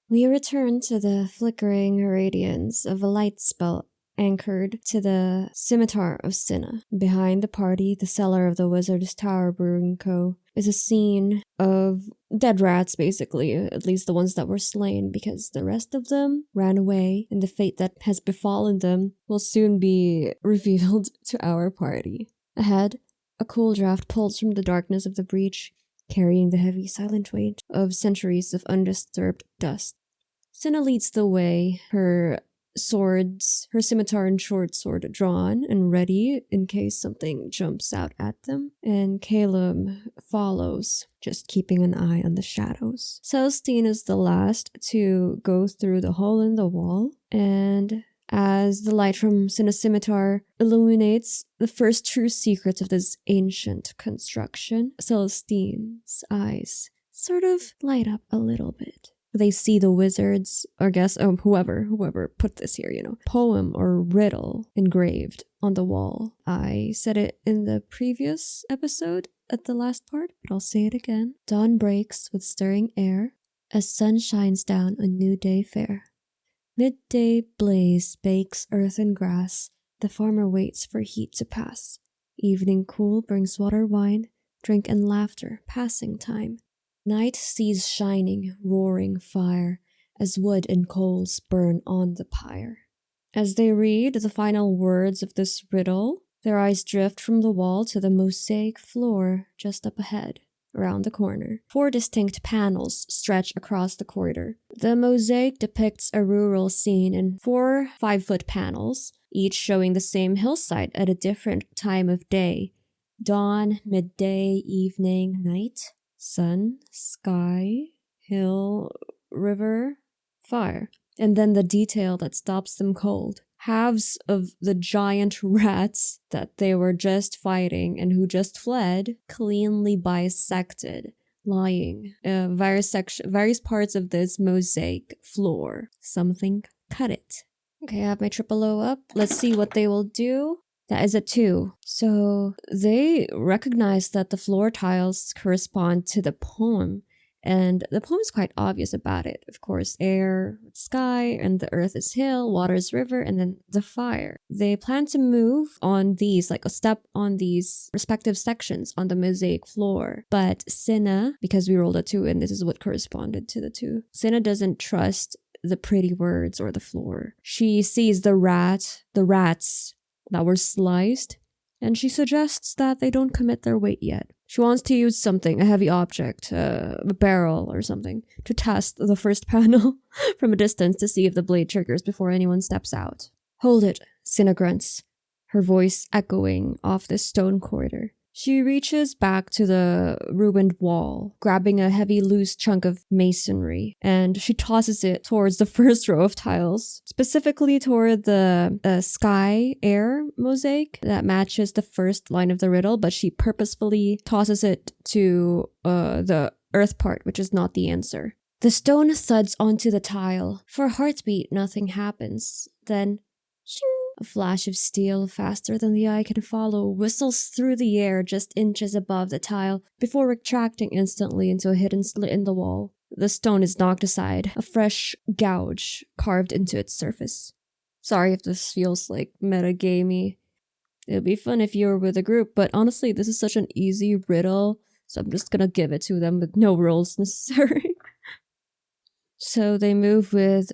We return to the flickering radiance of a light spell anchored to the scimitar of Cinna. Behind the party, the cellar of the Wizard's Tower Brewing Co. is a scene of dead rats, basically, at least the ones that were slain, because the rest of them ran away, and the fate that has befallen them will soon be revealed to our party. Ahead, a cool draft pulls from the darkness of the breach, carrying the heavy, silent weight of centuries of undisturbed dust. Cinna leads the way, her scimitar and short sword drawn and ready in case something jumps out at them, and Caelum follows, just keeping an eye on the shadows. Celestine is the last to go through the hole in the wall, and as the light from Cinna's scimitar illuminates the first true secrets of this ancient construction, Celestine's eyes sort of light up a little bit. They see the wizards, or whoever put this here, poem or riddle engraved on the wall. I said it in the previous episode at the last part, but I'll say it again. Dawn breaks with stirring air as sun shines down a new day fair. Midday blaze bakes earth and grass, the farmer waits for heat to pass. Evening cool brings water, wine, drink and laughter, passing time. Night sees shining, roaring fire, as wood and coals burn on the pyre. As they read the final words of this riddle, their eyes drift from the wall to the mosaic floor just up ahead, around the corner. 4 distinct panels stretch across the corridor. The mosaic depicts a rural scene in 4 5-foot panels, each showing the same hillside at a different time of day. Dawn, midday, evening, night. Sun, sky, hill, river, fire. And then the detail that stops them cold. Halves of the giant rats that they were just fighting and who just fled, cleanly bisected, lying various parts of this mosaic floor. Something cut it. Okay, I have my triple O up. Let's see what they will do. That is a 2. So they recognize that the floor tiles correspond to the poem, and the poem is quite obvious about it. Of course, air, sky, and the earth is hill, water is river, and then the fire. They plan to move on these, like a step on these respective sections on the mosaic floor. But Cinna, because we rolled a 2 and this is what corresponded to the 2, Cinna doesn't trust the pretty words or the floor. She sees the rats that were sliced, and she suggests that they don't commit their weight yet. She wants to use something, a heavy object, a barrel or something, to test the first panel from a distance to see if the blade triggers before anyone steps out. Hold it, Cinna grunts, her voice echoing off the stone corridor. She reaches back to the ruined wall, grabbing a heavy loose chunk of masonry, and she tosses it towards the first row of tiles, specifically toward the sky-air mosaic that matches the first line of the riddle, but she purposefully tosses it to the earth part, which is not the answer. The stone thuds onto the tile. For a heartbeat, nothing happens. Then, shing! A flash of steel, faster than the eye can follow, whistles through the air just inches above the tile before retracting instantly into a hidden slit in the wall. The stone is knocked aside, a fresh gouge carved into its surface. Sorry if this feels like metagamey. It would be fun if you were with a group, but honestly, this is such an easy riddle, so I'm just gonna give it to them with no rolls necessary. So they move with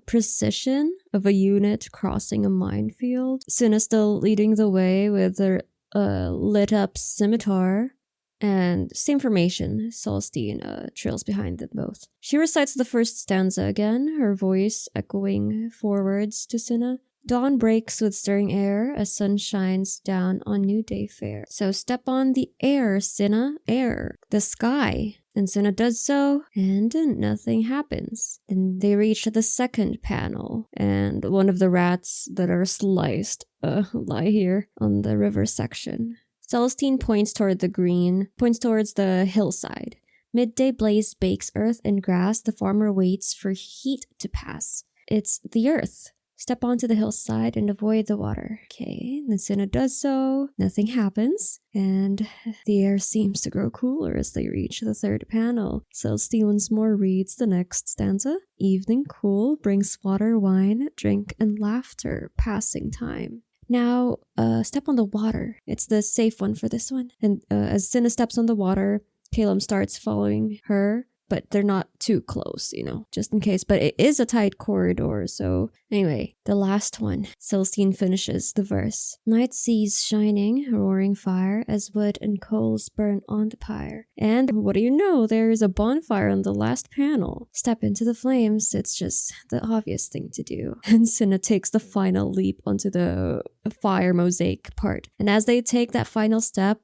precision of a unit crossing a minefield. Cinna still leading the way with her lit up scimitar. And same formation, Celestine trails behind them both. She recites the first stanza again, her voice echoing forwards to Cinna. Dawn breaks with stirring air as sun shines down on new day fair. So step on the air, Cinna. Air. The sky. And Cinna does so, and nothing happens. Then they reach the second panel, and one of the rats that are sliced lie here on the river section. Celestine points towards the hillside. Midday blaze bakes earth and grass, the farmer waits for heat to pass. It's the earth. Step onto the hillside and avoid the water. Okay, then Cinna does so. Nothing happens, and the air seems to grow cooler as they reach the third panel. Celestine once more reads the next stanza. Evening cool brings water, wine, drink, and laughter, passing time. Now, step on the water. It's the safe one for this one. And as Cinna steps on the water, Caelum starts following her, but they're not too close, just in case. But it is a tight corridor, so anyway, the last one. Celestine finishes the verse. Night sees shining, roaring fire, as wood and coals burn on the pyre. And what do you know, there is a bonfire on the last panel. Step into the flames, it's just the obvious thing to do. And Cinna takes the final leap onto the fire mosaic part. And as they take that final step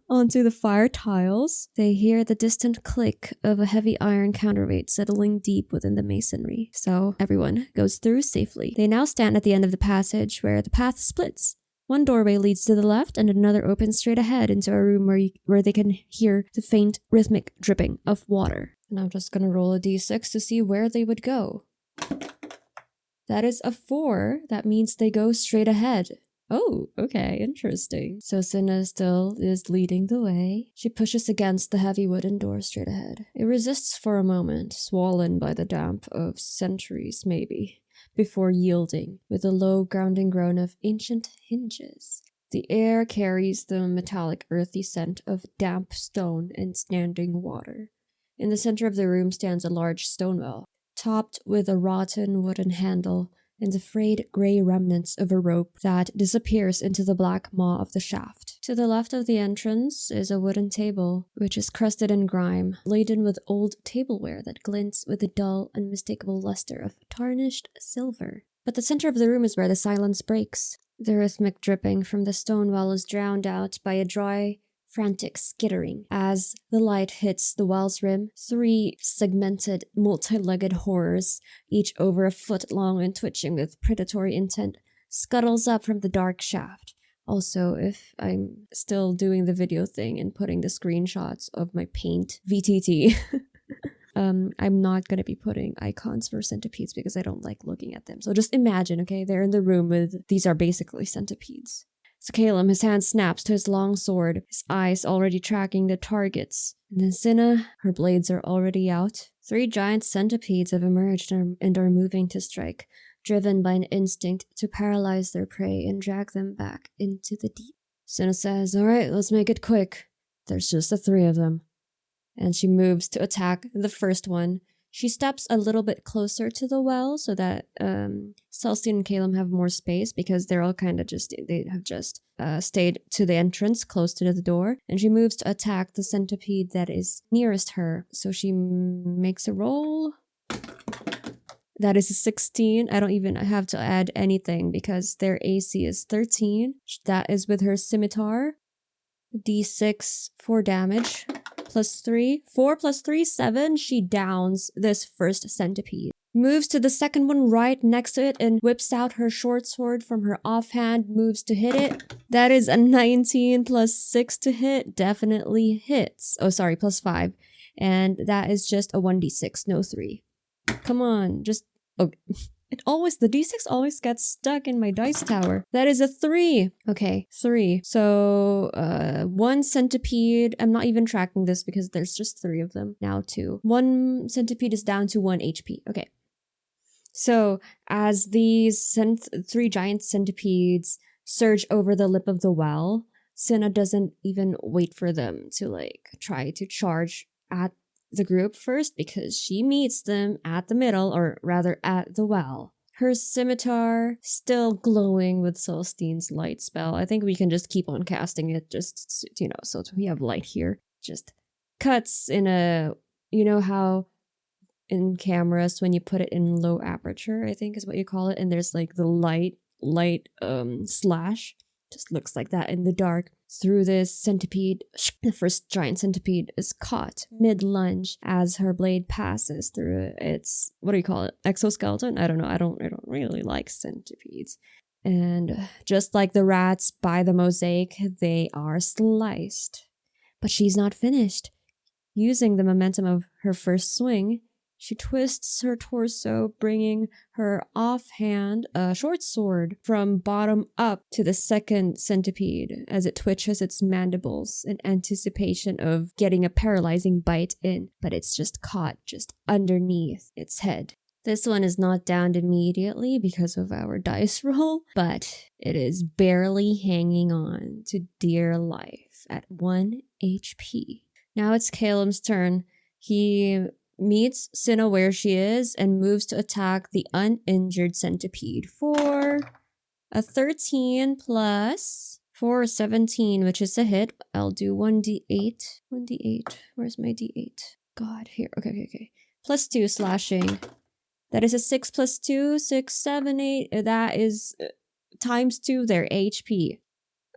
onto the fire tiles, they hear the distant click of a heavy iron counterweight settling deep within the masonry. So everyone goes through safely. They now stand at the end of the passage where the path splits. One doorway leads to the left and another opens straight ahead into a room where they can hear the faint rhythmic dripping of water. And I'm just gonna roll a d6 to see where they would go. That is a 4. That means they go straight ahead. Oh, okay, interesting. So Cinna still is leading the way. She pushes against the heavy wooden door straight ahead. It resists for a moment, swollen by the damp of centuries, maybe, before yielding with a low grounding groan of ancient hinges. The air carries the metallic earthy scent of damp stone and standing water. In the center of the room stands a large stone well, topped with a rotten wooden handle and the frayed gray remnants of a rope that disappears into the black maw of the shaft. To the left of the entrance is a wooden table, which is crusted in grime, laden with old tableware that glints with the dull, unmistakable luster of tarnished silver. But the center of the room is where the silence breaks. The rhythmic dripping from the stone well is drowned out by a dry, frantic skittering. As the light hits the well's rim, 3 segmented, multi-legged horrors, each over a foot long and twitching with predatory intent, scuttles up from the dark shaft. Also, if I'm still doing the video thing and putting the screenshots of my paint VTT, I'm not going to be putting icons for centipedes because I don't like looking at them. So just imagine, okay, they're in the room with, these are basically centipedes. So Caelum, his hand snaps to his long sword, his eyes already tracking the targets. And then Cinna, her blades are already out. 3 giant centipedes have emerged and are moving to strike, driven by an instinct to paralyze their prey and drag them back into the deep. Cinna says, "All right, let's make it quick. There's just the 3 of them." And she moves to attack the first one. She steps a little bit closer to the well so that Celestine and Caelum have more space because they're all kind of they have just stayed to the entrance close to the door. And she moves to attack the centipede that is nearest her. So she makes a roll. That is a 16. I don't even have to add anything because their AC is 13. That is with her scimitar. D6 for damage. Plus 3. 4 plus 3, 7. She downs this first centipede. Moves to the second one right next to it and whips out her short sword from her offhand. Moves to hit it. That is a 19 plus 6 to hit. Definitely hits. Oh, sorry, plus 5. And that is just a 1d6, no 3. Come on, just... Oh, the d6 always gets stuck in my dice tower. That is a 3. Okay, 3. So, 1 centipede. I'm not even tracking this because there's just 3 of them. Now 2. 1 centipede is down to 1 HP. Okay. So, as these 3 giant centipedes surge over the lip of the well, Cinna doesn't even wait for them to, try to charge at the group first because she meets them at the middle, or rather at the well. Her scimitar still glowing with Celestine's light spell. I think we can just keep on casting it just, so we have light here. Just cuts in a, how in cameras when you put it in low aperture, I think is what you call it, and there's the light slash. Just looks like that in the dark. Through this centipede, the first giant centipede is caught mid-lunge as her blade passes through its, what do you call it, exoskeleton? I don't know, I don't really like centipedes. And just like the rats by the mosaic, they are sliced. But she's not finished. Using the momentum of her first swing, She twists her torso, bringing her offhand a short sword from bottom up to the second centipede as it twitches its mandibles in anticipation of getting a paralyzing bite in, but it's just caught just underneath its head. This one is not downed immediately because of our dice roll, but it is barely hanging on to dear life at 1 HP. Now it's Caelum's turn. He meets Cinna where she is and moves to attack the uninjured centipede for a 13 plus for a 17, which is a hit. I'll do 1d8. 1d8. Where's my d8? God, here. Okay. Plus 2 slashing. That is a 6 plus 2, 6, 7, 8. That is times 2 their HP.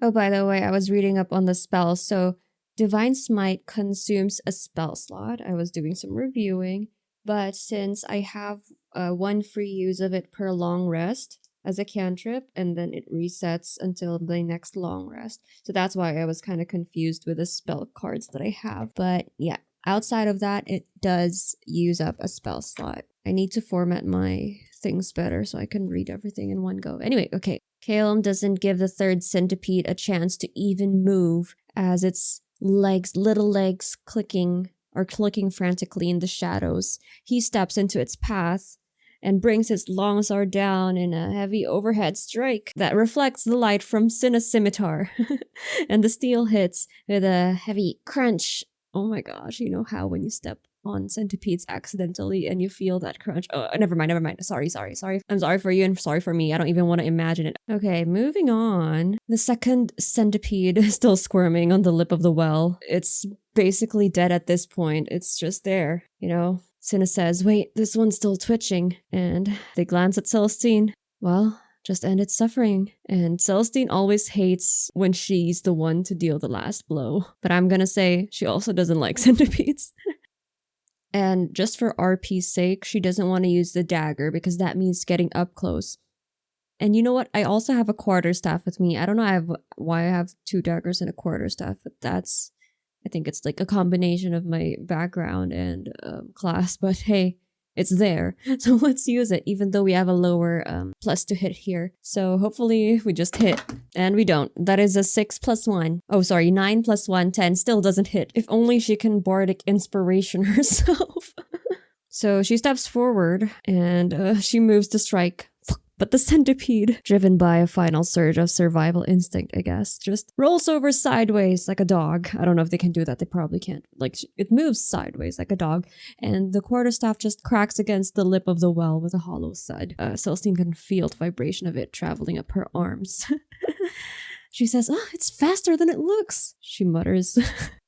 Oh, by the way, I was reading up on the spell. So Divine Smite consumes a spell slot. I was doing some reviewing. But since I have one free use of it per long rest as a cantrip, and then it resets until the next long rest. So that's why I was kind of confused with the spell cards that I have. But yeah, outside of that, it does use up a spell slot. I need to format my things better so I can read everything in one go. Anyway, okay. Caelum doesn't give the third centipede a chance to even move as its little legs clicking frantically in the shadows. He steps into its path and brings his long sword down in a heavy overhead strike that reflects the light from Cinna's scimitar. And the steel hits with a heavy crunch. Oh my gosh, you know how when you step on centipedes accidentally and you feel that crunch. Oh, never mind. Sorry. I'm sorry for you and sorry for me. I don't even want to imagine it. Okay, moving on. The second centipede is still squirming on the lip of the well. It's basically dead at this point. It's just there, you know. Cinna says, wait, this one's still twitching. And they glance at Celestine. Well, just end its suffering. And Celestine always hates when she's the one to deal the last blow. But I'm gonna say she also doesn't like centipedes. And just for RP's sake, she doesn't want to use the dagger because that means getting up close. And you know what? I also have a quarterstaff with me. I don't know why I have 2 daggers and a quarterstaff, but I think it's like a combination of my background and class. But hey, it's there. So let's use it, even though we have a lower plus to hit here. So hopefully we just hit. And we don't. That is a 6 plus 1. Oh, sorry, 9 plus 1, 10. Still doesn't hit. If only she can bardic inspiration herself. So she steps forward and she moves to strike. But the centipede, driven by a final surge of survival instinct, I guess, just rolls over sideways like a dog. I don't know if they can do that. They probably can't. Like, it moves sideways like a dog. And the quarterstaff just cracks against the lip of the well with a hollow thud. Celestine can feel the vibration of it traveling up her arms. She says, oh, it's faster than it looks, she mutters.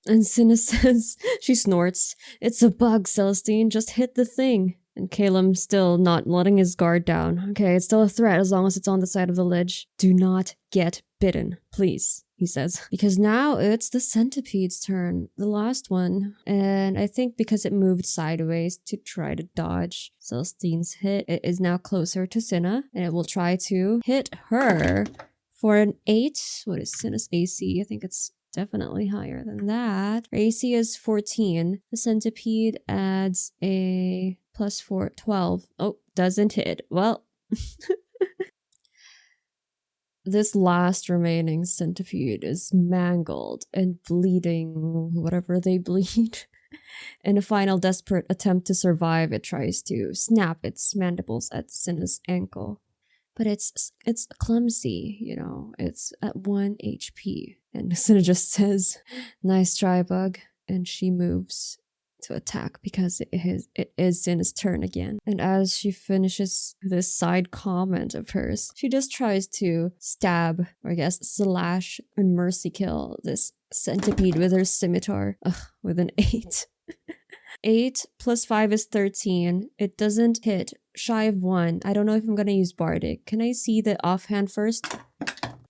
And Cinna says, she snorts, it's a bug, Celestine, just hit the thing. And Caelum still not letting his guard down. Okay, it's still a threat as long as it's on the side of the ledge. Do not get bitten, please, he says. Because now it's the centipede's turn, the last one. And I think because it moved sideways to try to dodge Celestine's hit, it is now closer to Cinna. And it will try to hit her for an 8. What is Cinna's AC? I think it's definitely higher than that. Her AC is 14. The centipede adds a plus 4, 12. Oh, doesn't hit. Well, this last remaining centipede is mangled and bleeding whatever they bleed. In a final desperate attempt to survive, it tries to snap its mandibles at Cinna's ankle. But it's clumsy, you know. It's at 1 HP. And Cinna just says, nice try, bug. And she moves to attack because it is Cinna's turn again. And as she finishes this side comment of hers, she just tries to stab, or I guess slash and mercy kill this centipede with her scimitar. With an 8. 8 plus 5 is 13. It doesn't hit. Shy of 1. I don't know if I'm gonna use Bardic. Can I see the offhand first?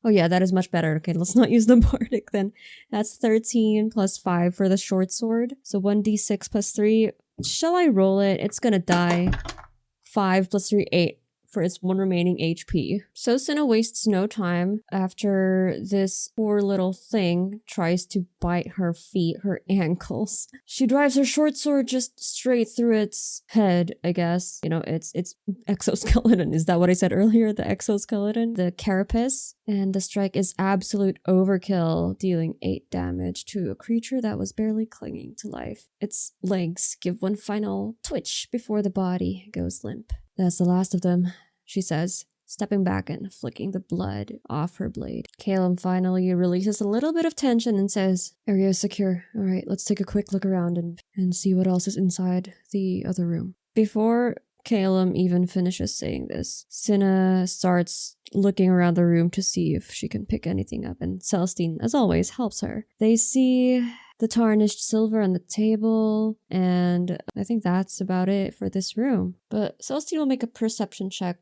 Oh yeah, that is much better. Okay, let's not use the Bardic then. That's 13 plus 5 for the short sword. So 1d6 plus 3. Shall I roll it? It's gonna die. 5 plus 3, 8. for its one remaining HP. So Cinna wastes no time after this poor little thing tries to bite her feet, her ankles. She drives her short sword just straight through its head, I guess. You know, it's exoskeleton. Is that what I said earlier? The exoskeleton? The carapace? And the strike is absolute overkill, dealing 8 damage to a creature that was barely clinging to life. Its legs give one final twitch before the body goes limp. That's the last of them, she says, stepping back and flicking the blood off her blade. Caelum finally releases a little bit of tension and says, "Area is secure. Alright, let's take a quick look around and see what else is inside the other room." Before Caelum even finishes saying this, Cinna starts looking around the room to see if she can pick anything up, and Celestine, as always, helps her. They see the tarnished silver on the table, and I think that's about it for this room. But Celestine will make a perception check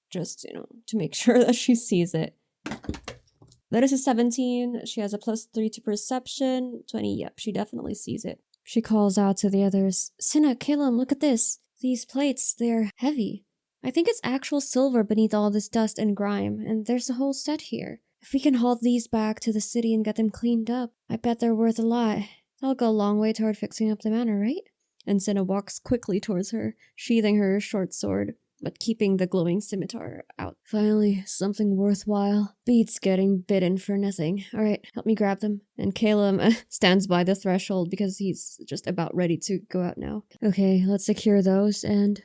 just, to make sure that she sees it. That is a 17. She has a +3 to perception. 20, yep, she definitely sees it. She calls out to the others, "Cinna, Caelum, look at this. These plates, they're heavy. I think it's actual silver beneath all this dust and grime, and there's a whole set here. If we can haul these back to the city and get them cleaned up, I bet they're worth a lot. That'll go a long way toward fixing up the manor, right?" And Cinna walks quickly towards her, sheathing her short sword, but keeping the glowing scimitar out. "Finally, something worthwhile. Beats getting bitten for nothing. Alright, help me grab them." And Caelum stands by the threshold because he's just about ready to go out now. "Okay, let's secure those and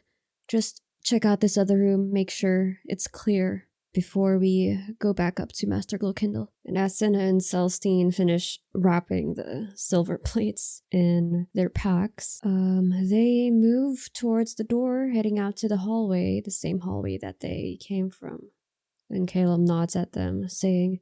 just check out this other room, make sure it's clear before we go back up to Master Glowkindle." And as Cinna and Celestine finish wrapping the silver plates in their packs, they move towards the door, heading out to the hallway, the same hallway that they came from. And Caelum nods at them, saying,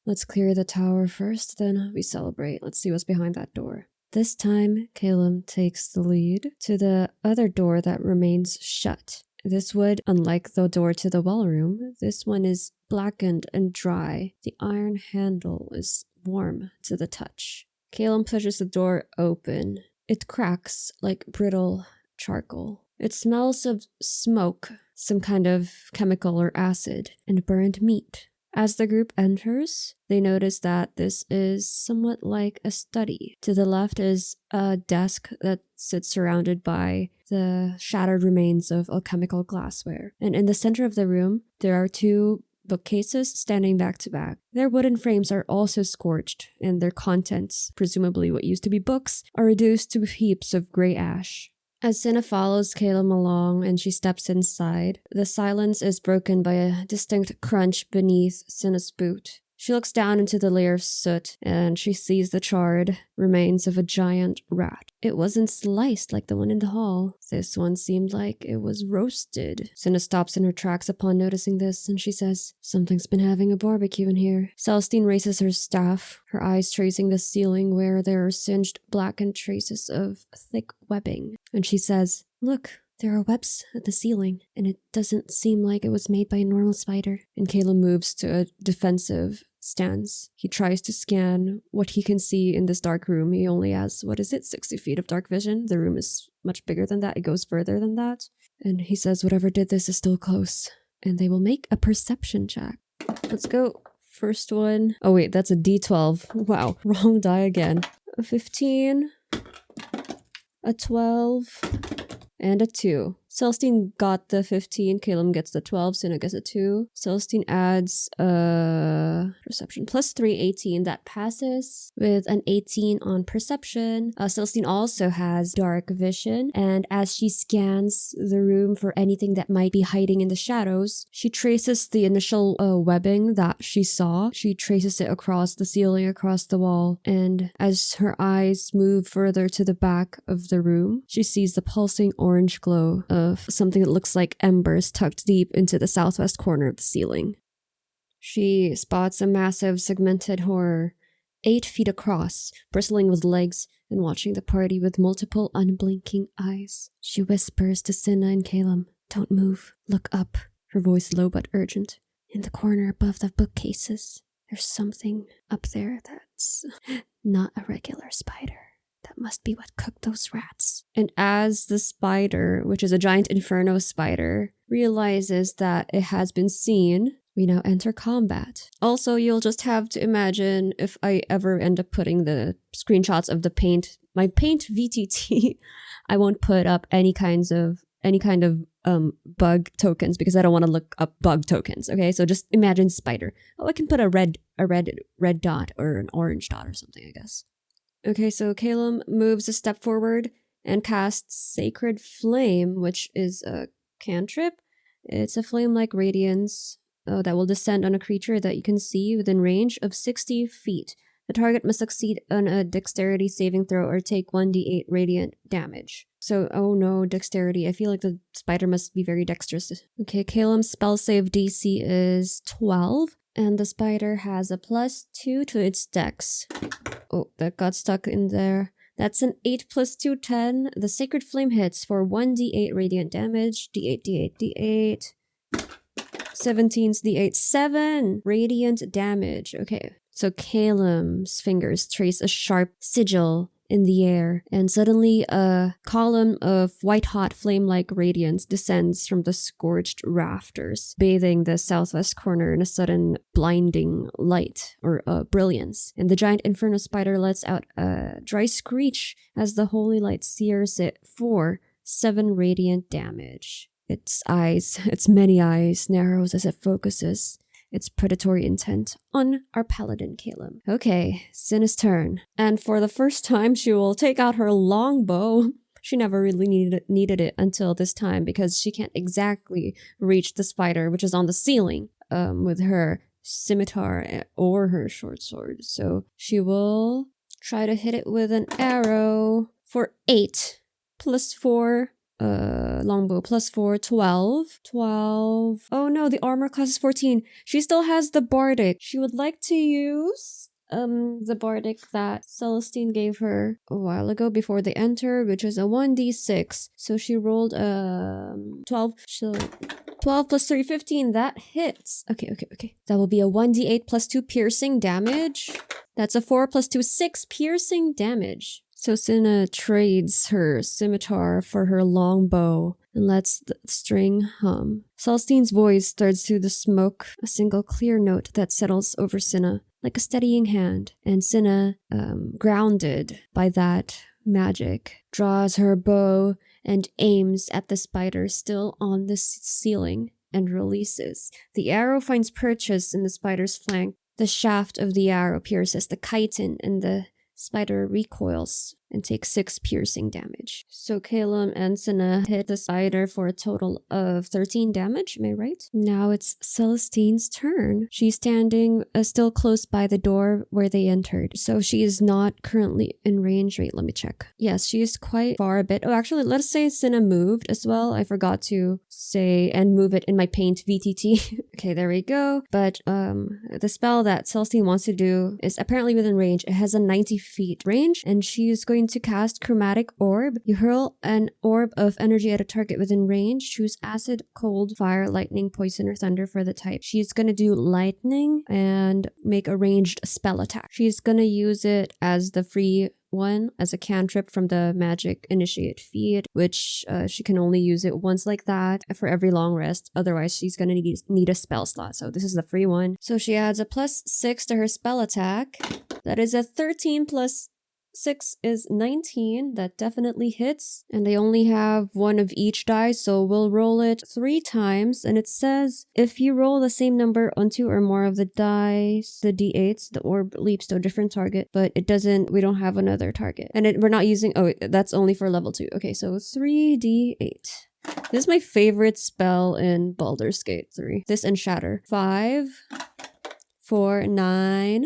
"Let's clear the tower first, then we celebrate. Let's see what's behind that door." This time, Caelum takes the lead to the other door that remains shut. This would, unlike the door to the well room, this one is blackened and dry. The iron handle is warm to the touch. Caelum pushes the door open. It cracks like brittle charcoal. It smells of smoke, some kind of chemical or acid, and burned meat. As the group enters, they notice that this is somewhat like a study. To the left is a desk that sits surrounded by the shattered remains of alchemical glassware. And in the center of the room, there are 2 bookcases standing back to back. Their wooden frames are also scorched, and their contents, presumably what used to be books, are reduced to heaps of gray ash. As Cinna follows Caelum along and she steps inside, the silence is broken by a distinct crunch beneath Cinna's boot. She looks down into the layer of soot and she sees the charred remains of a giant rat. It wasn't sliced like the one in the hall. This one seemed like it was roasted. Cinna stops in her tracks upon noticing this and she says, "Something's been having a barbecue in here." Celestine raises her staff, her eyes tracing the ceiling where there are singed blackened traces of thick webbing. And she says, "Look, there are webs at the ceiling, and it doesn't seem like it was made by a normal spider." And Caelum moves to a defensive stance. He tries to scan what he can see in this dark room. He only has, 60 feet of dark vision. The room is much bigger than that. It goes further than that. And he says whatever did this is still close. And they will make a perception check. Let's go. First one. Oh wait, that's a D12. Wow, wrong die again. A 15. A 12. And a 2. Celestine got the 15, Caelum gets the 12, Cinna gets a 2. Celestine adds perception +3, 18. That passes with an 18 on perception. Celestine also has dark vision, and as she scans the room for anything that might be hiding in the shadows, she traces the initial webbing that she saw. She traces it across the ceiling, across the wall, and as her eyes move further to the back of the room, she sees the pulsing orange glow of something that looks like embers tucked deep into the southwest corner of the ceiling. She spots a massive segmented horror, 8 feet across, bristling with legs and watching the party with multiple unblinking eyes. She whispers to Cinna and Caelum, "Don't move, look up," her voice low but urgent. "In the corner above the bookcases, there's something up there that's not a regular spider." That must be what cooked those rats. And as the spider, which is a giant inferno spider, realizes that it has been seen, we now enter combat. Also, you'll just have to imagine if I ever end up putting the screenshots of my paint VTT, I won't put up any kind of bug tokens because I don't want to look up bug tokens. Okay, so just imagine spider. Oh, I can put a red dot or an orange dot or something, I guess. Okay, so Caelum moves a step forward and casts Sacred Flame, which is a cantrip. It's a flame-like radiance that will descend on a creature that you can see within range of 60 feet. The target must succeed on a dexterity saving throw or take 1d8 radiant damage. So, oh no, dexterity. I feel like the spider must be very dexterous. Okay, Caelum's spell save DC is 12, and the spider has a +2 to its dex. Oh, that got stuck in there. That's an 8 + 2, 10. The Sacred Flame hits for 1d8 radiant damage. D8, D8, D8. 17's D8, 7 radiant damage. Okay, so Caelum's fingers trace a sharp sigil in the air, and suddenly a column of white-hot flame-like radiance descends from the scorched rafters, bathing the southwest corner in a sudden blinding light, or brilliance. And the giant inferno spider lets out a dry screech as the holy light sears it for 7 radiant damage. Its many eyes, narrows as it focuses its predatory intent on our Paladin Caelum. Okay, Cinna's turn. And for the first time, she will take out her longbow. She never really needed it until this time because she can't exactly reach the spider, which is on the ceiling, with her scimitar or her short sword. So she will try to hit it with an arrow for 8 + 4. Longbow +4, 12. 12. Oh no, the armor class is 14. She still has the bardic. She would like to use the bardic that Celestine gave her a while ago before they entered, which is a 1d6. So she rolled 12. 12 + 3, 15. That hits. Okay. That will be a 1d8 + 2 piercing damage. That's a 4 + 2, 6 piercing damage. So Cinna trades her scimitar for her longbow and lets the string hum. Celestine's voice starts through the smoke, a single clear note that settles over Cinna like a steadying hand. And Cinna, grounded by that magic, draws her bow and aims at the spider still on the ceiling and releases. The arrow finds purchase in the spider's flank. The shaft of the arrow pierces the chitin and the spider recoils and takes 6 piercing damage. So Caelum and Cinna hit the spider for a total of 13 damage, am I right? Now it's Celestine's turn. She's standing still close by the door where they entered. So she is not currently in range. Wait, let me check. Yes, she is quite far a bit. Oh, actually, let's say Cinna moved as well. I forgot to say and move it in my paint VTT. Okay, there we go. But the spell that Celestine wants to do is apparently within range. It has a 90 feet range, and she is going to cast Chromatic Orb. You hurl an orb of energy at a target within range. Choose acid, cold, fire, lightning, poison, or thunder for the type. She's going to do lightning and make a ranged spell attack. She's going to use it as the free one, as a cantrip from the magic initiate feat, which she can only use it once like that for every long rest. Otherwise, she's going to need a spell slot. So this is the free one. So she adds a +6 to her spell attack. That is a 13 + 6 is 19. That definitely hits. And they only have one of each die, so we'll roll it 3 times. And it says, if you roll the same number on 2 or more of the dice, the d8s, the orb leaps to a different target, but it doesn't, we don't have another target. And we're not using, oh, that's only for level 2. Okay, so 3d8. This is my favorite spell in Baldur's Gate 3. This and Shatter. 5, 4, 9,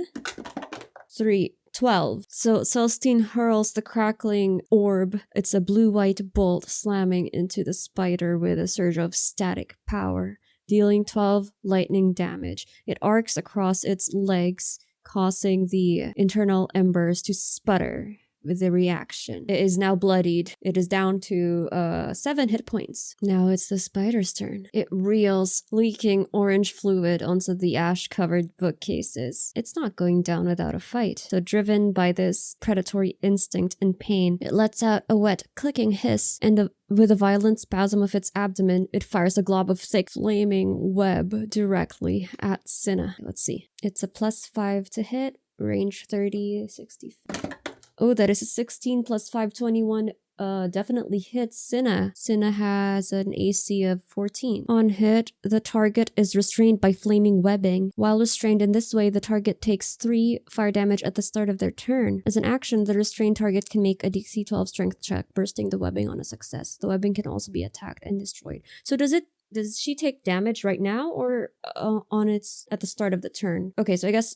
3, 12. So Celestine hurls the crackling orb. It's a blue-white bolt slamming into the spider with a surge of static power, dealing 12 lightning damage. It arcs across its legs, causing the internal embers to sputter with the reaction. It is now bloodied. It is down to 7 hit points. Now it's the spider's turn. It reels, leaking orange fluid onto the ash-covered bookcases. It's not going down without a fight. So driven by this predatory instinct and pain, it lets out a wet, clicking hiss, and with a violent spasm of its abdomen, it fires a glob of thick, flaming web directly at Cinna. Let's see. It's a +5 to hit, range 30, 60. Oh, that is a 16 plus 5, 21. Definitely hits Cinna. Cinna has an AC of 14. On hit, the target is restrained by flaming webbing. While restrained in this way, the target takes 3 fire damage at the start of their turn. As an action, the restrained target can make a DC 12 strength check, bursting the webbing on a success. The webbing can also be attacked and destroyed. So does she take damage right now or at the start of the turn? Okay, so I guess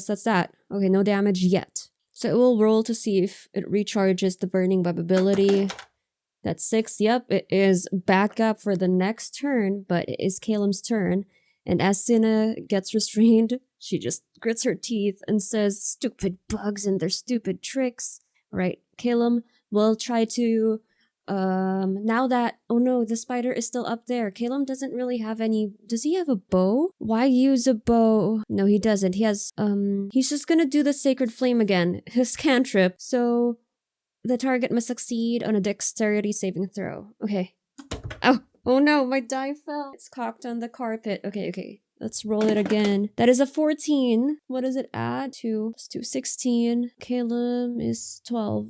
that's that. Okay, no damage yet. So it will roll to see if it recharges the burning web ability. That's 6. Yep, it is back up for the next turn, but it is Caelum's turn. And as Cinna gets restrained, she just grits her teeth and says, "Stupid bugs and their stupid tricks." Right, Caelum will try to now that, oh no, the spider is still up there. Caelum doesn't really have any. Does he have a bow? Why use a bow? No, he doesn't. He has, he's just gonna do the sacred flame again, his cantrip. So the target must succeed on a dexterity saving throw. Okay. Oh no, my die fell. It's cocked on the carpet. Okay. Let's roll it again. That is a 14. What does it add to? Let's do 16. Caelum is 12.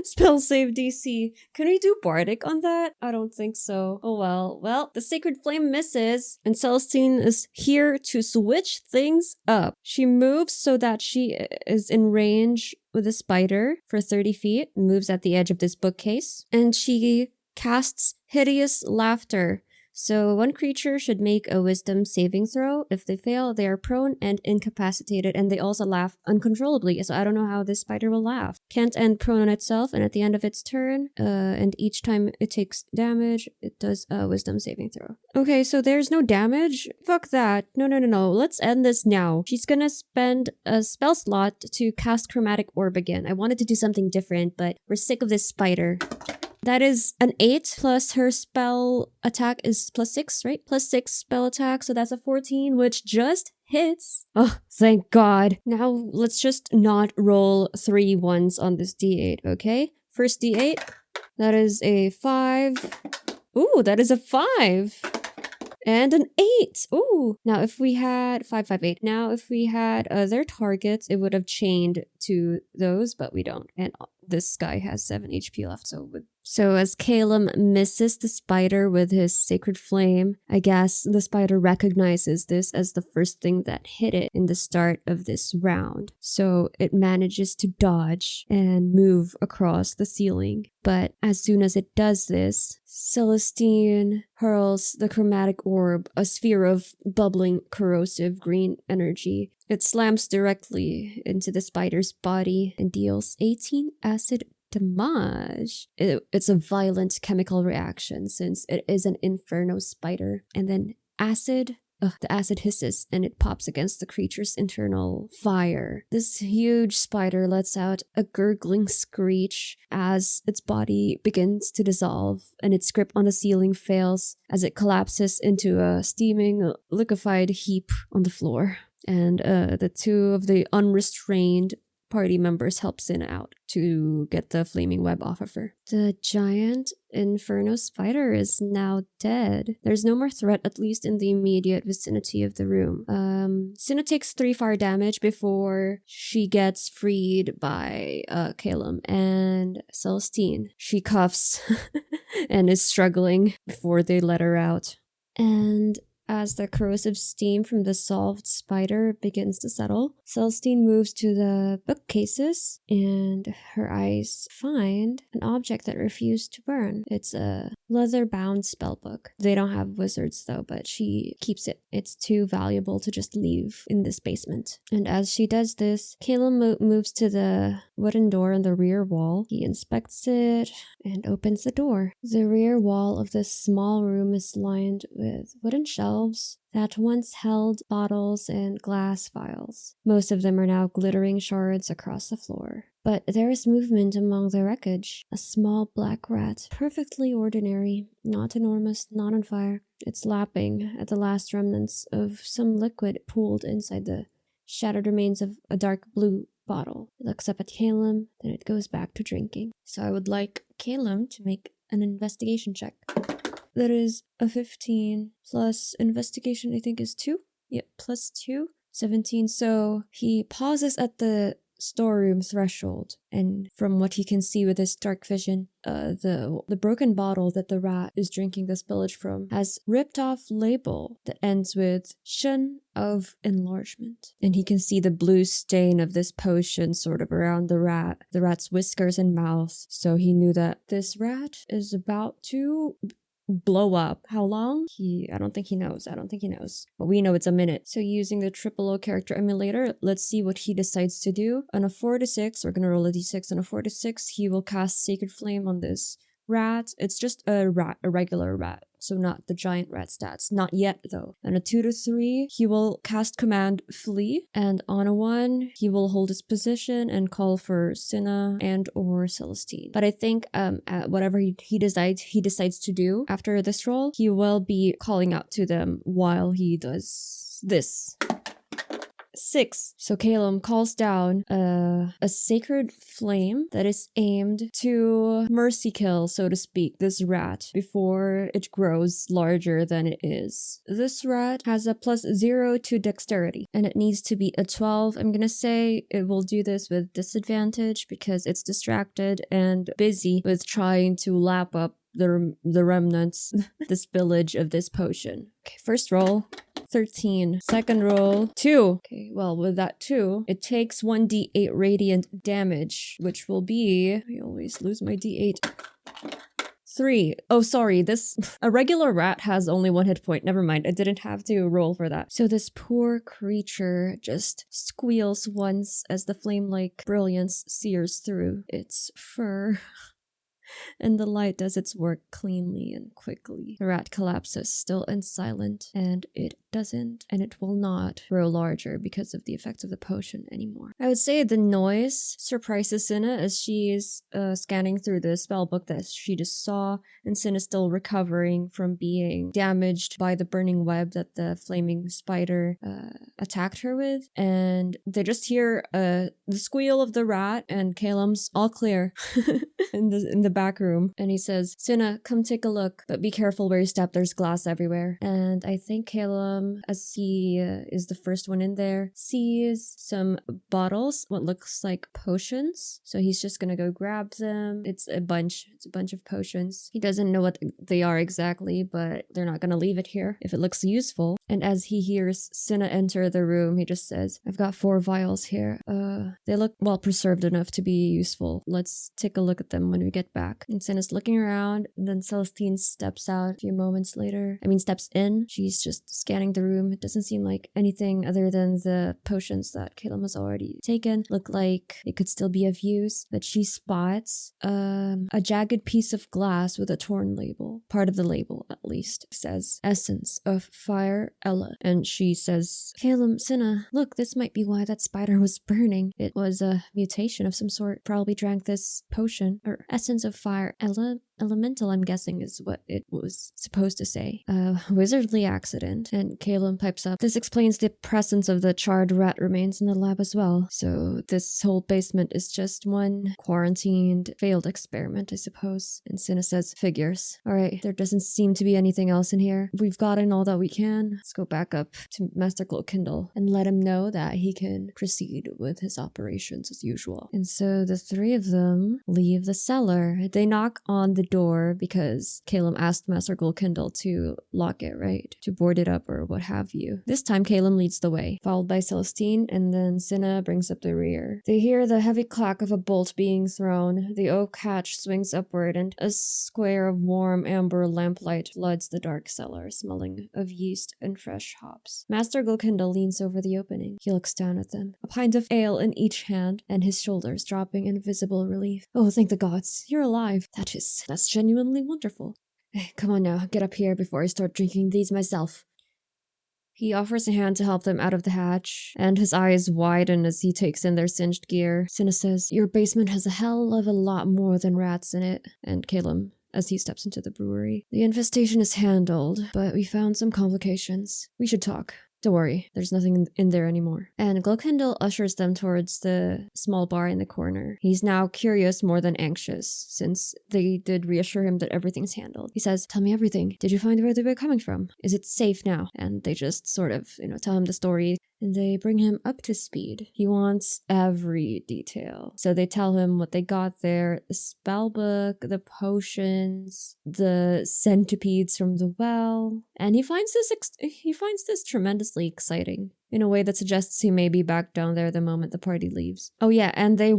Spell save DC. Can we do Bardic on that? I don't think so. Oh well. Well, the Sacred Flame misses, and Celestine is here to switch things up. She moves so that she is in range with the spider for 30 feet, moves at the edge of this bookcase, and she casts Hideous Laughter. So one creature should make a wisdom saving throw. If they fail, they are prone and incapacitated, and they also laugh uncontrollably. So I don't know how this spider will laugh. Can't end prone on itself, and at the end of its turn, and each time it takes damage, it does a wisdom saving throw. Okay, so there's no damage? Fuck that. No. Let's end this now. She's gonna spend a spell slot to cast Chromatic Orb again. I wanted to do something different, but we're sick of this spider. That is an 8 plus her spell attack is +6, right? +6 spell attack, so that's a 14, which just hits. Oh, thank God. Now let's just not roll 3 ones on this d8, okay? First d8, that is a 5. Ooh, that is a 5. And an 8. Ooh. Now if we had 5, 5, 8. Now if we had other targets, it would have chained to those, but we don't. And this guy has 7 HP left, so as Caelum misses the spider with his sacred flame, I guess the spider recognizes this as the first thing that hit it in the start of this round. So it manages to dodge and move across the ceiling. But as soon as it does this, Celestine hurls the chromatic orb, a sphere of bubbling, corrosive green energy. It slams directly into the spider's body and deals 18 acid damage. It's a violent chemical reaction since it is an inferno spider. And then the acid hisses and it pops against the creature's internal fire. This huge spider lets out a gurgling screech as its body begins to dissolve and its grip on the ceiling fails as it collapses into a steaming, liquefied heap on the floor. And the two of the unrestrained party members help Cinna out to get the flaming web off of her. The giant inferno spider is now dead. There's no more threat, at least in the immediate vicinity of the room. Cinna takes 3 fire damage before she gets freed by Caelum and Celestine. She coughs and is struggling before they let her out. And as the corrosive steam from the solved spider begins to settle, Celestine moves to the bookcases and her eyes find an object that refused to burn. It's a leather-bound spellbook. They don't have wizards though, but she keeps it. It's too valuable to just leave in this basement. And as she does this, Caelum moves to the wooden door on the rear wall. He inspects it and opens the door. The rear wall of this small room is lined with wooden shelves that once held bottles and glass vials. Most of them are now glittering shards across the floor. But there is movement among the wreckage. A small black rat, perfectly ordinary, not enormous, not on fire. It's lapping at the last remnants of some liquid pooled inside the shattered remains of a dark blue bottle. It looks up at Caelum, then it goes back to drinking. So I would like Caelum to make an investigation check. That is a 15 plus investigation, I think is 2. Yep, plus 2. 17. So he pauses at the storeroom threshold, and from what he can see with his dark vision, the broken bottle that the rat is drinking the spillage from has ripped off label that ends with "Shun of Enlargement," and he can see the blue stain of this potion sort of around the rat's whiskers and mouth. So he knew that this rat is about to blow up. How long? I don't think he knows. But we know it's a minute. So using the O character emulator, let's see what he decides to do. On a 4 to 6, we're gonna roll a d6. On a 4 to 6, he will cast Sacred Flame on this rat. It's just a regular rat, so not the giant rat stats. Not yet, though. On a 2 to 3, he will cast Command Flee, and on a 1, he will hold his position and call for Cinna and or Celestine. But I think whatever he decides to do after this roll, he will be calling out to them while he does this. 6. So Caelum calls down a sacred flame that is aimed to mercy kill, so to speak, this rat before it grows larger than it is. This rat has a +0 to dexterity, and it needs to be a 12. I'm gonna say it will do this with disadvantage because it's distracted and busy with trying to lap up the remnants, the spillage of this potion. Okay, first roll. 13. Second roll, 2. Okay, well, with that 2, it takes 1d8 radiant damage, which will be... I always lose my d8. 3. Oh, sorry, a regular rat has only 1 hit point. Never mind, I didn't have to roll for that. So this poor creature just squeals once as the flame-like brilliance sears through its fur. And the light does its work cleanly and quickly. The rat collapses, still and silent, and it doesn't, and it will not grow larger because of the effects of the potion anymore. I would say the noise surprises Cinna as she is scanning through the spell book that she just saw, and Cinna is still recovering from being damaged by the burning web that the flaming spider attacked her with, and they just hear the squeal of the rat, and Caelum's all clear in the back room, and he says, "Cinna, come take a look, but be careful where you step, there's glass everywhere." And I think Caelum, as he is the first one in there, sees some bottles, what looks like potions, so he's just gonna go grab them. It's a bunch of potions. He doesn't know what they are exactly, but they're not gonna leave it here if it looks useful. And as he hears Cinna enter the room, he just says, "I've got 4 vials here. They look well preserved enough to be useful. Let's take a look at them when we get back." And Cinna's looking around, and then Celestine steps out a few moments later. Steps in. She's just scanning the room. It doesn't seem like anything other than the potions that Caelum has already taken look like it could still be of use, but she spots a jagged piece of glass with a torn label. Part of the label, at least, says Essence of Fire Ella. And she says, "Caelum, Cinna, look, this might be why that spider was burning. It was a mutation of some sort. Probably drank this potion, or Essence of Fire Elemental, I'm guessing is what it was supposed to say. Wizardly accident." And Caelum pipes up, "This explains the presence of the charred rat remains in the lab as well. So this whole basement is just one quarantined, failed experiment, I suppose." And Cinna says, "Figures. Alright, there doesn't seem to be anything else in here. We've gotten all that we can. Let's go back up to Master Glowkindle and let him know that he can proceed with his operations as usual." And so the 3 of them leave the cellar. They knock on the door because Caelum asked Master Glowkindle to lock it, right? To board it up or what have you. This time Caelum leads the way, followed by Celestine, and then Cinna brings up the rear. They hear the heavy clack of a bolt being thrown. The oak hatch swings upward, and a square of warm amber lamplight floods the dark cellar, smelling of yeast and fresh hops. Master Glowkindle leans over the opening. He looks down at them, a pint of ale in each hand, and his shoulders dropping in visible relief. "Oh, thank the gods, you're alive. That's genuinely wonderful. Come on now, get up here before I start drinking these myself." He offers a hand to help them out of the hatch, and his eyes widen as he takes in their singed gear. Cinna says, "Your basement has a hell of a lot more than rats in it." And Caelum, as he steps into the brewery, "The infestation is handled, but we found some complications. We should talk. Don't worry, there's nothing in there anymore." And Glowkindle ushers them towards the small bar in the corner. He's now curious more than anxious, since they did reassure him that everything's handled. He says, "Tell me everything. Did you find where they were coming from? Is it safe now?" And they just sort of, tell him the story. And they bring him up to speed. He wants every detail. So they tell him what they got there, the spellbook, the potions, the centipedes from the well. And he finds this tremendously exciting in a way that suggests he may be back down there the moment the party leaves. Oh yeah, and they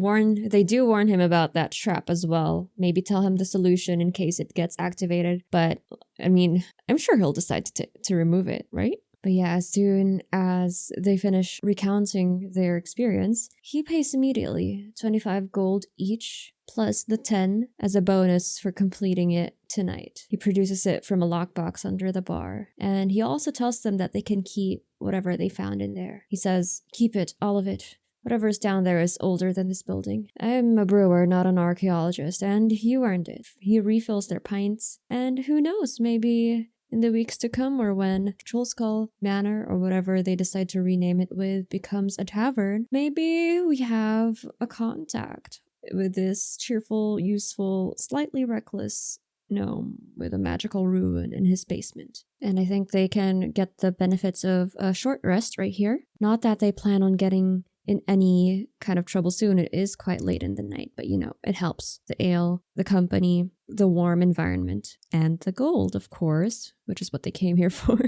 do warn him about that trap as well. Maybe tell him the solution in case it gets activated. But I mean, I'm sure he'll decide to remove it, right? But yeah, as soon as they finish recounting their experience, he pays immediately, 25 gold each, plus the 10 as a bonus for completing it tonight. He produces it from a lockbox under the bar, and he also tells them that they can keep whatever they found in there. He says, "Keep it, all of it. Whatever's down there is older than this building. I'm a brewer, not an archaeologist, and you earned it." He refills their pints, and who knows, maybe in the weeks to come, or when Trollskull Manor, or whatever they decide to rename it with, becomes a tavern, maybe we have a contact with this cheerful, useful, slightly reckless gnome with a magical ruin in his basement. And I think they can get the benefits of a short rest right here. Not that they plan on getting in any kind of trouble soon. It is quite late in the night, but it helps. The ale, the company, the warm environment, and the gold, of course, which is what they came here for.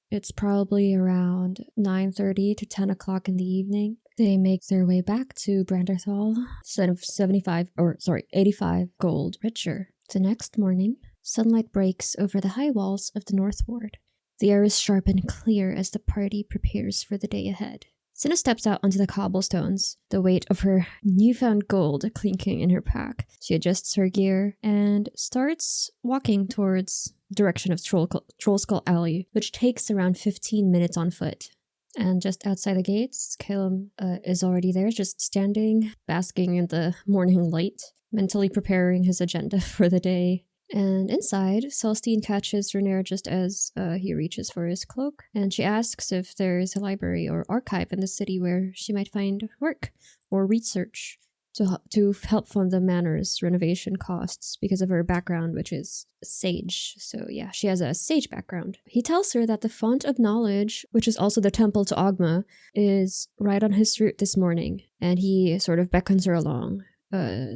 It's probably around 9:30 to 10 o'clock in the evening. They make their way back to Branderthal, instead of 85 gold richer. The next morning, sunlight breaks over the high walls of the North Ward. The air is sharp and clear as the party prepares for the day ahead. Cinna steps out onto the cobblestones, the weight of her newfound gold clinking in her pack. She adjusts her gear and starts walking towards the direction of Trollskull Alley, which takes around 15 minutes on foot. And just outside the gates, Caelum is already there, just standing, basking in the morning light, mentally preparing his agenda for the day. And inside, Celestine catches Renaer just as he reaches for his cloak, and she asks if there's a library or archive in the city where she might find work or research to help fund the manor's renovation costs because of her background, which is sage. So yeah, she has a sage background. He tells her that the Font of Knowledge, which is also the temple to Ogma, is right on his route this morning, and he sort of beckons her along,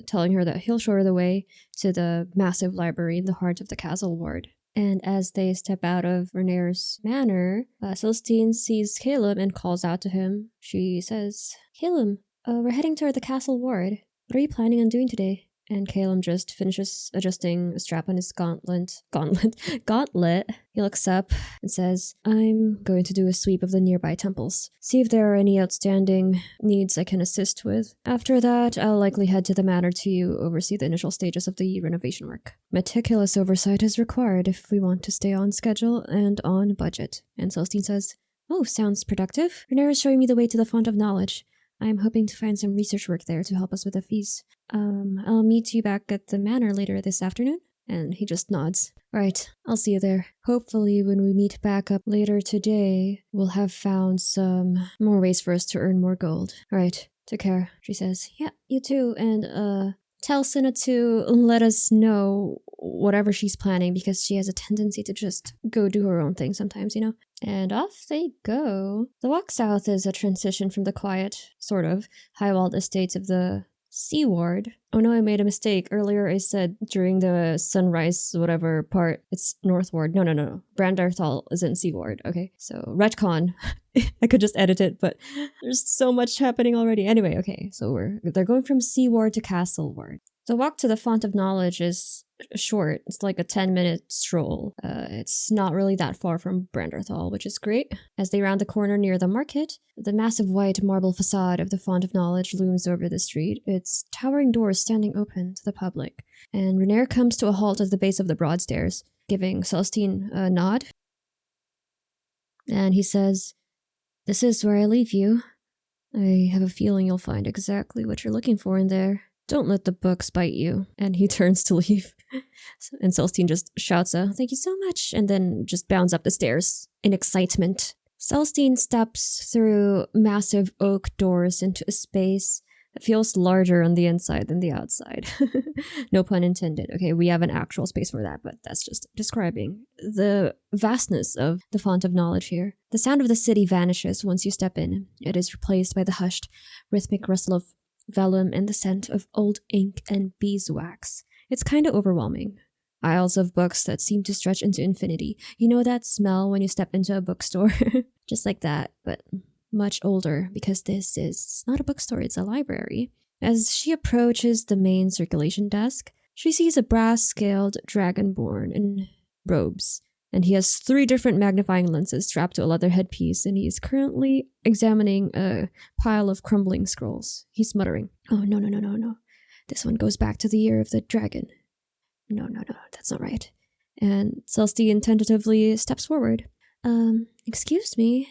telling her that he'll show her the way to the massive library in the heart of the castle ward. And as they step out of Renaer's manor, Celestine sees Caelum and calls out to him. She says, "Caelum, we're heading toward the castle ward. What are you planning on doing today?" And Caelum just finishes adjusting a strap on his gauntlet. He looks up and says, "I'm going to do a sweep of the nearby temples. See if there are any outstanding needs I can assist with. After that, I'll likely head to the manor to oversee the initial stages of the renovation work. Meticulous oversight is required if we want to stay on schedule and on budget." And Celestine says, "Oh, sounds productive. Renaer is showing me the way to the Font of Knowledge. I'm hoping to find some research work there to help us with the fees. I'll meet you back at the manor later this afternoon." And he just nods. "Right, I'll see you there. Hopefully when we meet back up later today, we'll have found some more ways for us to earn more gold. Right, take care," she says. "Yeah, you too, and tell Cinna to let us know whatever she's planning, because she has a tendency to just go do her own thing sometimes, And off they go. The walk south is a transition from the quiet, sort of, high-walled estates of the Sea Ward. Oh no, I made a mistake. Earlier I said during the sunrise whatever part, it's North Ward. No. Brandarthal is in Sea Ward. Okay, so retcon. I could just edit it, but there's so much happening already. Anyway, okay, so they're going from Sea Ward to Castle Ward. The walk to the Font of Knowledge is short. It's like a 10-minute stroll. It's not really that far from Brandarthal, which is great. As they round the corner near the market, the massive white marble facade of the Font of Knowledge looms over the street, its towering doors standing open to the public. And Renaer comes to a halt at the base of the broad stairs, giving Celestine a nod. And he says, "This is where I leave you. I have a feeling you'll find exactly what you're looking for in there. Don't let the books bite you." And he turns to leave. And Celestine just shouts out, "Thank you so much," and then just bounds up the stairs in excitement. Celestine steps through massive oak doors into a space that feels larger on the inside than the outside. No pun intended. Okay, we have an actual space for that, but that's just describing the vastness of the font of knowledge here. The sound of the city vanishes once you step in. It is replaced by the hushed, rhythmic rustle of vellum and the scent of old ink and beeswax. It's kind of overwhelming. Aisles of books that seem to stretch into infinity. You know that smell when you step into a bookstore? Just like that, but much older, because this is not a bookstore, it's a library. As she approaches the main circulation desk, she sees a brass-scaled dragonborn in robes, and he has 3 different magnifying lenses strapped to a leather headpiece, and he is currently examining a pile of crumbling scrolls. He's muttering, "Oh, no. This one goes back to the year of the dragon. No, that's not right." And Celestine tentatively steps forward. Excuse me.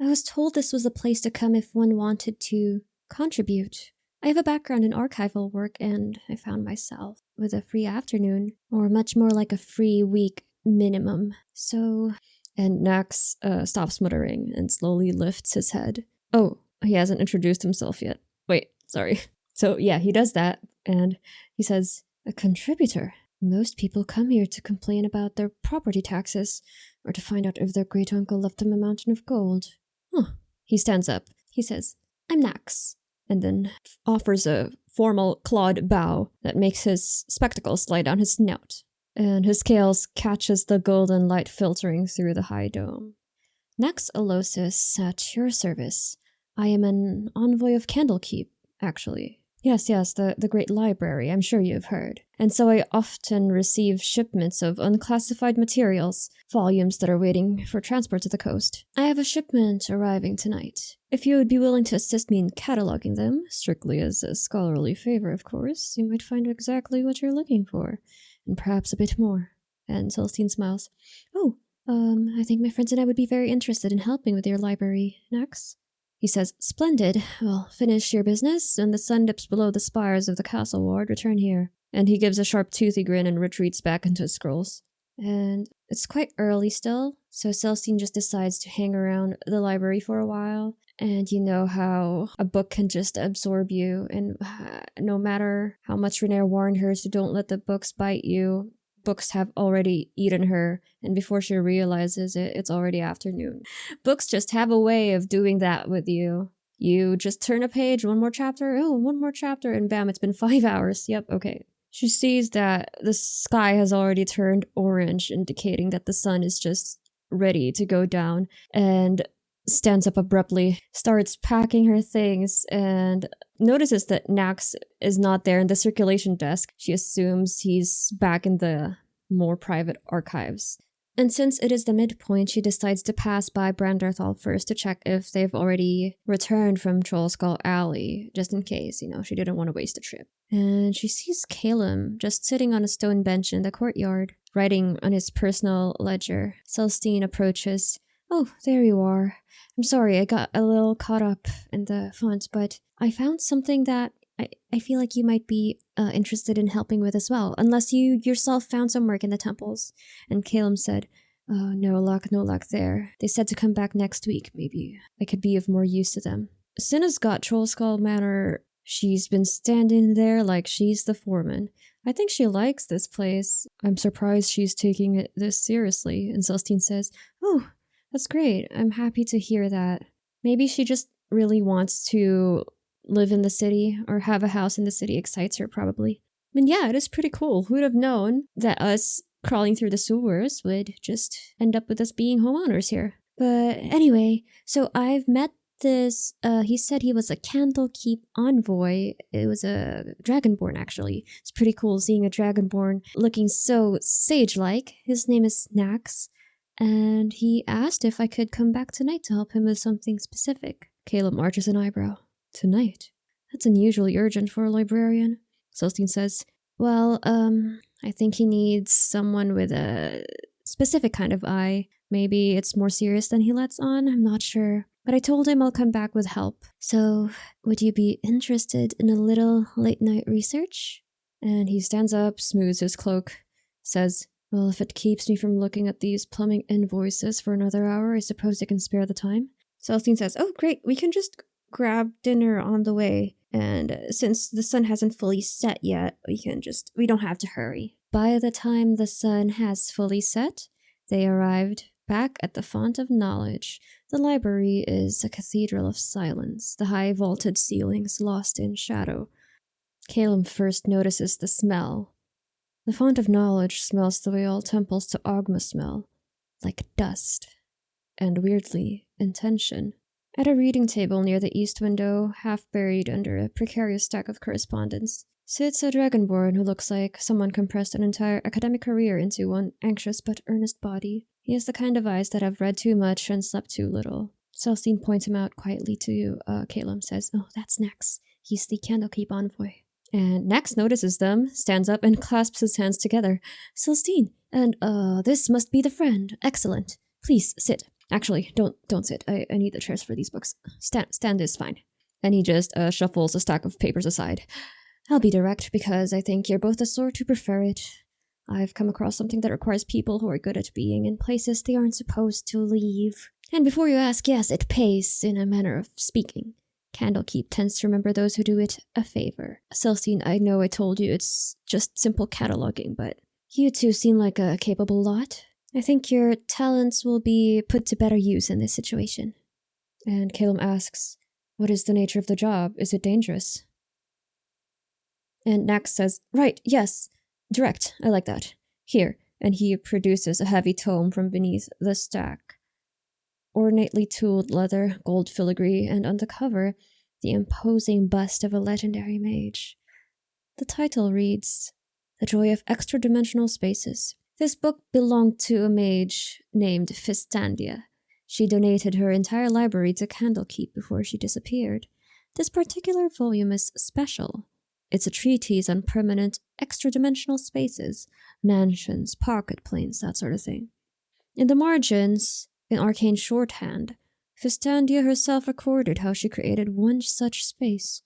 I was told this was a place to come if one wanted to contribute. I have a background in archival work, and I found myself with a free afternoon, or much more like a free week minimum. So..." And Nax stops muttering and slowly lifts his head. Oh, he hasn't introduced himself yet. Wait, sorry. So yeah, he does that, and he says, "A contributor. Most people come here to complain about their property taxes, or to find out if their great-uncle left them a mountain of gold." Huh. He stands up. He says, "I'm Nax," and then offers a formal clawed bow that makes his spectacles slide down his snout, and his scales catches the golden light filtering through the high dome. "Nax Alosis, at your service. I am an envoy of Candlekeep, actually. Yes, the great library, I'm sure you've heard. And so I often receive shipments of unclassified materials, volumes that are waiting for transport to the coast. I have a shipment arriving tonight. If you would be willing to assist me in cataloging them, strictly as a scholarly favor, of course, you might find exactly what you're looking for, and perhaps a bit more." And Celestine smiles. "Oh, I think my friends and I would be very interested in helping with your library, Nax." He says, "Splendid. Well, finish your business. When the sun dips below the spires of the castle ward, return here." And he gives a sharp toothy grin and retreats back into his scrolls. And it's quite early still, so Celestine just decides to hang around the library for a while. And you know how a book can just absorb you, and no matter how much Renaer warned her to don't let the books bite you, books have already eaten her, and before she realizes it, it's already afternoon. Books just have a way of doing that with you. You just turn a page, one more chapter, and bam, it's been 5 hours. Yep, okay. She sees that the sky has already turned orange, indicating that the sun is just ready to go down, and stands up abruptly, starts packing her things, and notices that Nax is not there in the circulation desk. She assumes he's back in the more private archives. And since it is the midpoint, she decides to pass by Brandarthal first to check if they've already returned from Trollskull Alley, just in case, she didn't want to waste a trip. And she sees Caelum just sitting on a stone bench in the courtyard, writing on his personal ledger. Celestine approaches. "Oh, there you are. I'm sorry, I got a little caught up in the font, but I found something that I feel like you might be interested in helping with as well, unless you yourself found some work in the temples." And Caelum said, "Oh, no luck there. They said to come back next week. Maybe I could be of more use to them. Cinna's got Trollskull Manor. She's been standing there like she's the foreman. I think she likes this place. I'm surprised she's taking it this seriously." And Celestine says, "Oh, that's great. I'm happy to hear that. Maybe she just really wants to live in the city, or have a house in the city excites her, probably. I mean, yeah, it is pretty cool. Who would have known that us crawling through the sewers would just end up with us being homeowners here? But anyway, so I've met this, he said he was a Candlekeep envoy. It was a dragonborn, actually. It's pretty cool seeing a dragonborn looking so sage-like. His name is Nax. And he asked if I could come back tonight to help him with something specific." Caelum arches an eyebrow. "Tonight? That's unusually urgent for a librarian." Celestine says, "Well, I think he needs someone with a specific kind of eye. Maybe it's more serious than he lets on, I'm not sure. But I told him I'll come back with help. So, would you be interested in a little late-night research? And he stands up, smooths his cloak, says, well, if it keeps me from looking at these plumbing invoices for another hour, I suppose I can spare the time. Celestine says, oh, great, we can just grab dinner on the way. And since the sun hasn't fully set yet, we don't have to hurry. By the time the sun has fully set, they arrived back at the Font of Knowledge. The library is a cathedral of silence, the high vaulted ceilings lost in shadow. Caelum first notices the smell. The Font of Knowledge smells the way all temples to Ogma smell, like dust, and weirdly, intention. At a reading table near the east window, half buried under a precarious stack of correspondence, sits a dragonborn who looks like someone compressed an entire academic career into one anxious but earnest body. He has the kind of eyes that have read too much and slept too little. Celestine points him out quietly to you. Caelum says, oh, that's Nex. He's the Candlekeep envoy. And Nex notices them, stands up, and clasps his hands together. Celestine, and this must be the friend. Excellent. Please, sit. Actually, don't sit. I need the chairs for these books. Stand is fine. And he just shuffles a stack of papers aside. I'll be direct because I think you're both the sort who prefer it. I've come across something that requires people who are good at being in places they aren't supposed to leave. And before you ask, yes, it pays, in a manner of speaking. Candlekeep tends to remember those who do it a favor. Celestine, I know I told you it's just simple cataloging, but you two seem like a capable lot. I think your talents will be put to better use in this situation. And Caelum asks, what is the nature of the job? Is it dangerous? And Nax says, right, yes. Direct, I like that. Here, and he produces a heavy tome from beneath the stack. Ornately tooled leather, gold filigree, and on the cover, the imposing bust of a legendary mage. The title reads, The Joy of Extra-Dimensional Spaces. This book belonged to a mage named Fistandia. She donated her entire library to Candlekeep before she disappeared. This particular volume is special. It's a treatise on permanent extra-dimensional spaces, mansions, pocket planes, that sort of thing. In the margins, in arcane shorthand, Fistandia herself recorded how she created one such space,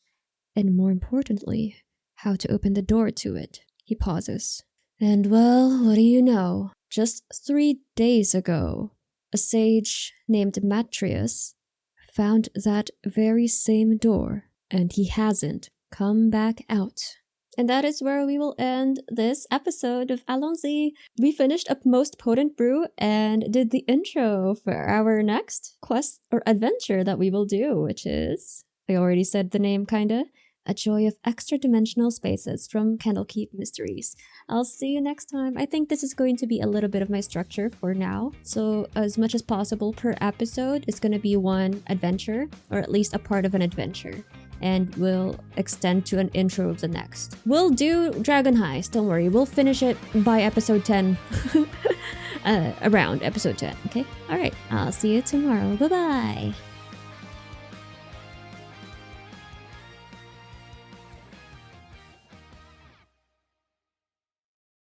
and more importantly, how to open the door to it. He pauses. And well, what do you know? Just 3 days ago, a sage named Matrius found that very same door, and he hasn't come back out. And that is where we will end this episode of Alonesy. We finished up Most Potent Brew and did the intro for our next quest or adventure that we will do, which is, I already said the name kinda, A Joy of Extra-Dimensional Spaces from Candlekeep Mysteries. I'll see you next time. I think this is going to be a little bit of my structure for now. So as much as possible per episode is going to be one adventure, or at least a part of an adventure. And we'll extend to an intro of the next. We'll do Dragon Heist, don't worry. We'll finish it by episode 10. Around episode 10, okay? Alright, I'll see you tomorrow. Bye-bye!